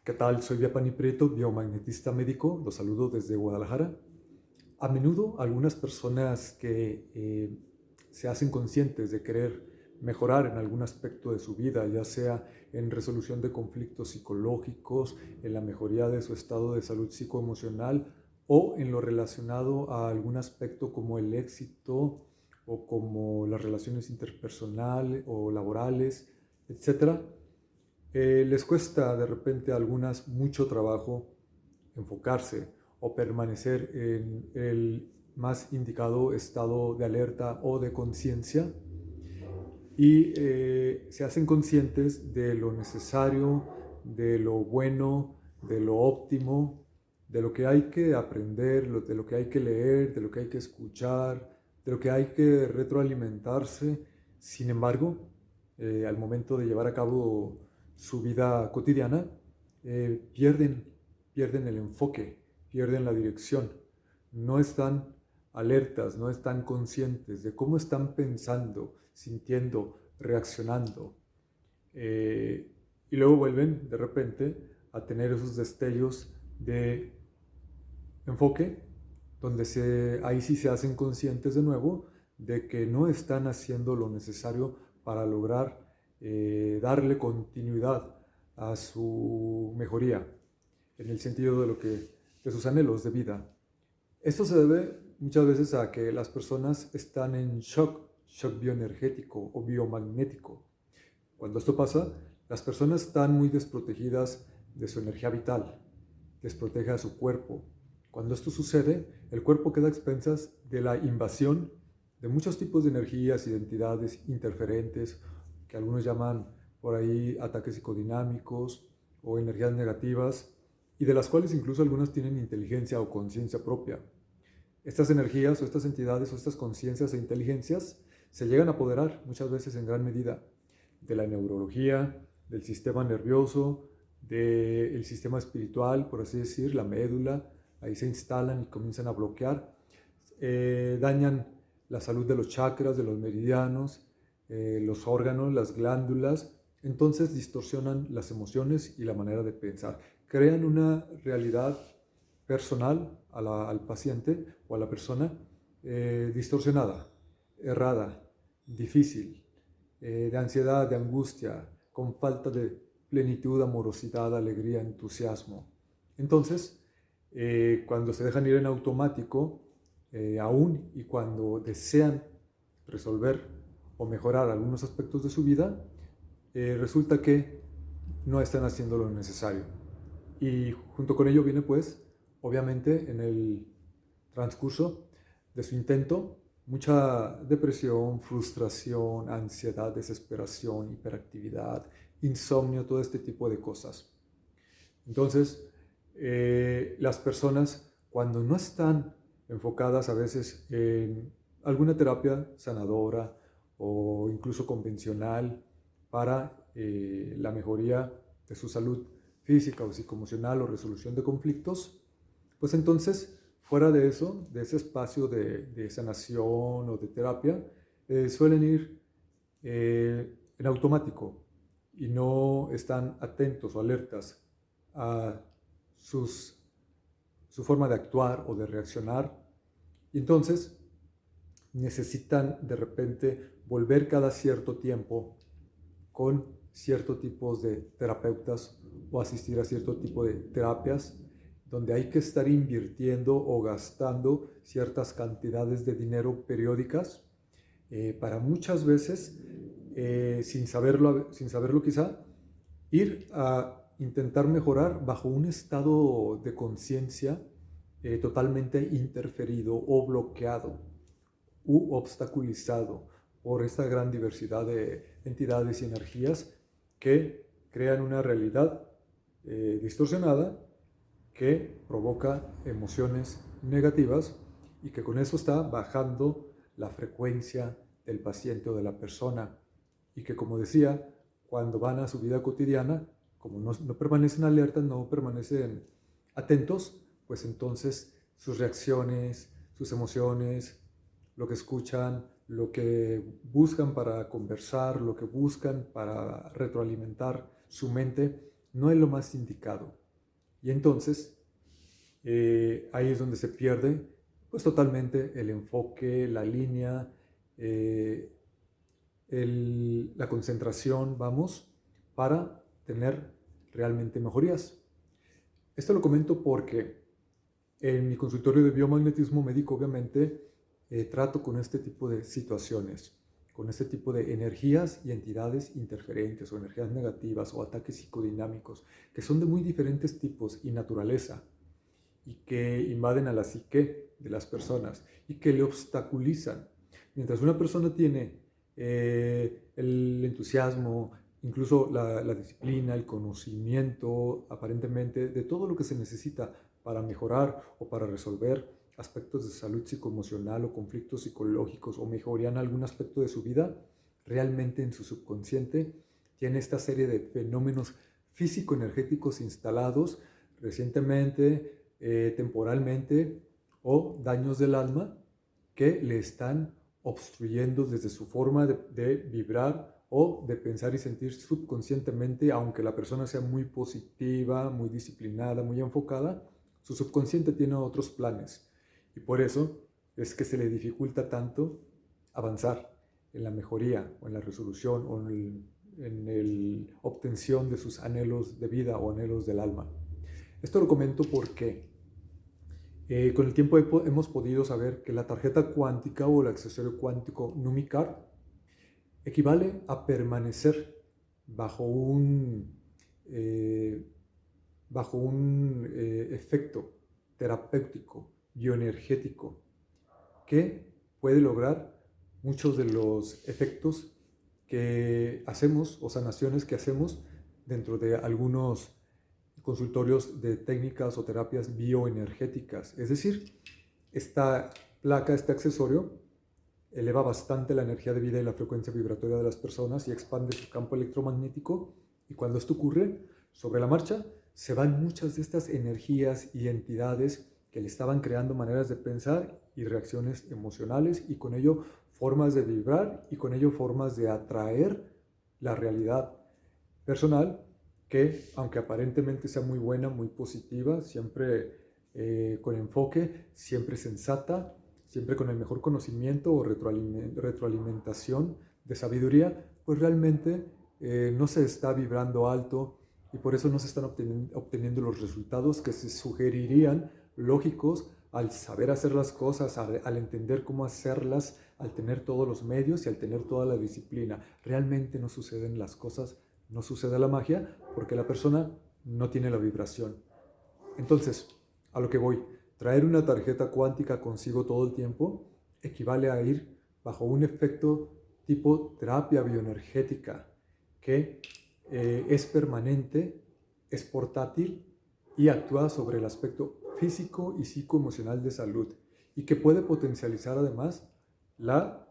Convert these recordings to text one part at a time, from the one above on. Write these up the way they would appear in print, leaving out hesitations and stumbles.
¿Qué tal? Soy Viapani Prieto, biomagnetista médico. Los saludo desde Guadalajara. A menudo algunas personas que se hacen conscientes de querer mejorar en algún aspecto de su vida, ya sea en resolución de conflictos psicológicos, en la mejoría de su estado de salud psicoemocional o en lo relacionado a algún aspecto como el éxito o como las relaciones interpersonales o laborales, etcétera. Les cuesta de repente a algunas mucho trabajo enfocarse o permanecer en el más indicado estado de alerta o de conciencia y se hacen conscientes de lo necesario, de lo bueno, de lo óptimo, de lo que hay que aprender, de lo que hay que leer, de lo que hay que escuchar, de lo que hay que retroalimentarse. Sin embargo, al momento de llevar a cabo su vida cotidiana, pierden el enfoque, pierden la dirección, no están alertas, no están conscientes de cómo están pensando, sintiendo, reaccionando. Eh, y luego vuelven de repente a tener esos destellos de enfoque, donde ahí sí se hacen conscientes de nuevo de que no están haciendo lo necesario para lograr darle continuidad a su mejoría, en el sentido de sus anhelos de vida. Esto se debe muchas veces a que las personas están en shock bioenergético o biomagnético. Cuando esto pasa, las personas están muy desprotegidas de su energía vital, desprotege a su cuerpo. Cuando esto sucede, el cuerpo queda a expensas de la invasión de muchos tipos de energías, identidades interferentes, que algunos llaman por ahí ataques psicodinámicos o energías negativas, y de las cuales incluso algunas tienen inteligencia o conciencia propia. Estas energías o estas entidades o estas conciencias e inteligencias se llegan a apoderar muchas veces en gran medida de la neurología, del sistema nervioso, del sistema espiritual, por así decir, la médula. Ahí se instalan y comienzan a bloquear, dañan la salud de los chakras, de los meridianos, los órganos, las glándulas. Entonces distorsionan las emociones y la manera de pensar, crean una realidad personal al paciente o a la persona distorsionada, errada, difícil, de ansiedad, de angustia, con falta de plenitud, amorosidad, alegría, entusiasmo. Entonces, cuando se dejan ir en automático, aún y cuando desean resolver o mejorar algunos aspectos de su vida, resulta que no están haciendo lo necesario. Y junto con ello viene, pues, obviamente, en el transcurso de su intento, mucha depresión, frustración, ansiedad, desesperación, hiperactividad, insomnio, todo este tipo de cosas. Entonces, las personas, cuando no están enfocadas a veces en alguna terapia sanadora o incluso convencional para la mejoría de su salud física o psicoemocional o resolución de conflictos, pues entonces, fuera de eso, de ese espacio de sanación o de terapia, suelen ir en automático y no están atentos o alertas a su forma de actuar o de reaccionar. Y entonces necesitan de repente volver cada cierto tiempo con ciertos tipos de terapeutas o asistir a cierto tipo de terapias donde hay que estar invirtiendo o gastando ciertas cantidades de dinero periódicas para muchas veces, sin saberlo quizá, ir a intentar mejorar bajo un estado de conciencia totalmente interferido o bloqueado u obstaculizado por esta gran diversidad de entidades y energías que crean una realidad distorsionada que provoca emociones negativas y que con eso está bajando la frecuencia del paciente o de la persona y que, como decía, cuando van a su vida cotidiana, como no permanecen alertas, no permanecen atentos, pues entonces sus reacciones, sus emociones, lo que escuchan, lo que buscan para conversar, lo que buscan para retroalimentar su mente, no es lo más indicado. Y entonces ahí es donde se pierde pues totalmente el enfoque, la línea, eh, la concentración, vamos, para tener realmente mejorías. Esto lo comento porque en mi consultorio de biomagnetismo médico, obviamente, trato con este tipo de situaciones, con este tipo de energías y entidades interferentes o energías negativas o ataques psicodinámicos, que son de muy diferentes tipos y naturaleza, y que invaden a la psique de las personas y que le obstaculizan. Mientras una persona tiene el entusiasmo, incluso la disciplina, el conocimiento aparentemente de todo lo que se necesita para mejorar o para resolver aspectos de salud psicoemocional o conflictos psicológicos o mejoría en algún aspecto de su vida, realmente en su subconsciente tiene esta serie de fenómenos físico-energéticos instalados recientemente, temporalmente, o daños del alma que le están obstruyendo desde su forma de vibrar o de pensar y sentir subconscientemente, aunque la persona sea muy positiva, muy disciplinada, muy enfocada, su subconsciente tiene otros planes y por eso es que se le dificulta tanto avanzar en la mejoría o en la resolución o en la obtención de sus anhelos de vida o anhelos del alma. Esto lo comento porque con el tiempo hemos podido saber que la tarjeta cuántica o el accesorio cuántico NumiCard equivale a permanecer bajo un, eh, efecto terapéutico, bioenergético, que puede lograr muchos de los efectos que hacemos o sanaciones que hacemos dentro de algunos consultorios de técnicas o terapias bioenergéticas. Es decir, esta placa, este accesorio, eleva bastante la energía de vida y la frecuencia vibratoria de las personas y expande su campo electromagnético. Y cuando esto ocurre, sobre la marcha, se van muchas de estas energías y entidades que le estaban creando maneras de pensar y reacciones emocionales y con ello formas de vibrar y con ello formas de atraer la realidad personal que, aunque aparentemente sea muy buena, muy positiva, siempre con enfoque, siempre sensata, siempre con el mejor conocimiento o retroalimentación de sabiduría, pues realmente no se está vibrando alto y por eso no se están obteniendo los resultados que se sugerirían lógicos al saber hacer las cosas, al entender cómo hacerlas, al tener todos los medios y al tener toda la disciplina. Realmente no suceden las cosas, no sucede la magia porque la persona no tiene la vibración. Entonces, a lo que voy, traer una tarjeta cuántica consigo todo el tiempo equivale a ir bajo un efecto tipo terapia bioenergética que es permanente, es portátil y actúa sobre el aspecto físico y psicoemocional de salud y que puede potencializar además las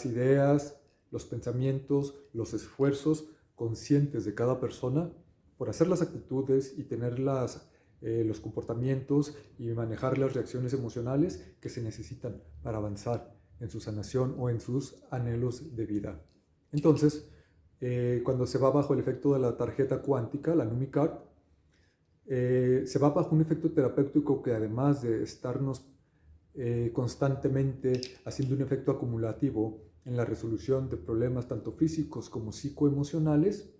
ideas, los pensamientos, los esfuerzos conscientes de cada persona por hacer las actitudes y tener los comportamientos y manejar las reacciones emocionales que se necesitan para avanzar en su sanación o en sus anhelos de vida. Entonces, cuando se va bajo el efecto de la tarjeta cuántica, la NumiCard, se va bajo un efecto terapéutico que además de estarnos constantemente haciendo un efecto acumulativo en la resolución de problemas tanto físicos como psicoemocionales,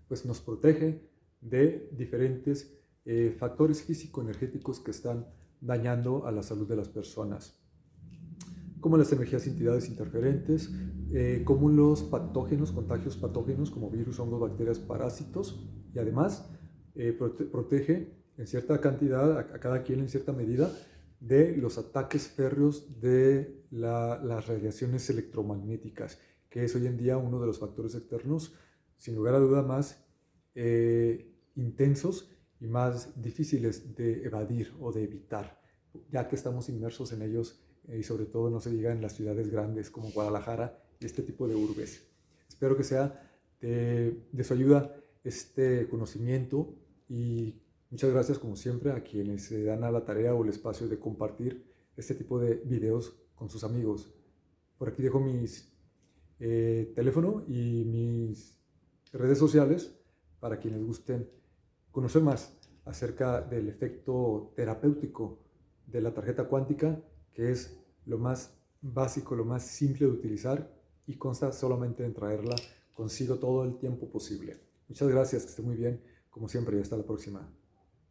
pues nos protege de diferentes factores físico-energéticos que están dañando a la salud de las personas, como las energías y entidades interferentes, como los patógenos, contagios patógenos como virus, hongos, bacterias, parásitos, y además protege en cierta cantidad, a cada quien en cierta medida, de los ataques férreos de las radiaciones electromagnéticas, que es hoy en día uno de los factores externos, sin lugar a duda, más intensos y más difíciles de evadir o de evitar, ya que estamos inmersos en ellos y sobre todo no se diga en las ciudades grandes como Guadalajara y este tipo de urbes. Espero que sea de su ayuda este conocimiento y muchas gracias como siempre a quienes se dan a la tarea o el espacio de compartir este tipo de videos con sus amigos. Por aquí dejo mis teléfono y mis redes sociales para quienes gusten conocer más acerca del efecto terapéutico de la tarjeta cuántica, que es lo más básico, lo más simple de utilizar y consta solamente en traerla consigo todo el tiempo posible. Muchas gracias, que esté muy bien, como siempre, y hasta la próxima.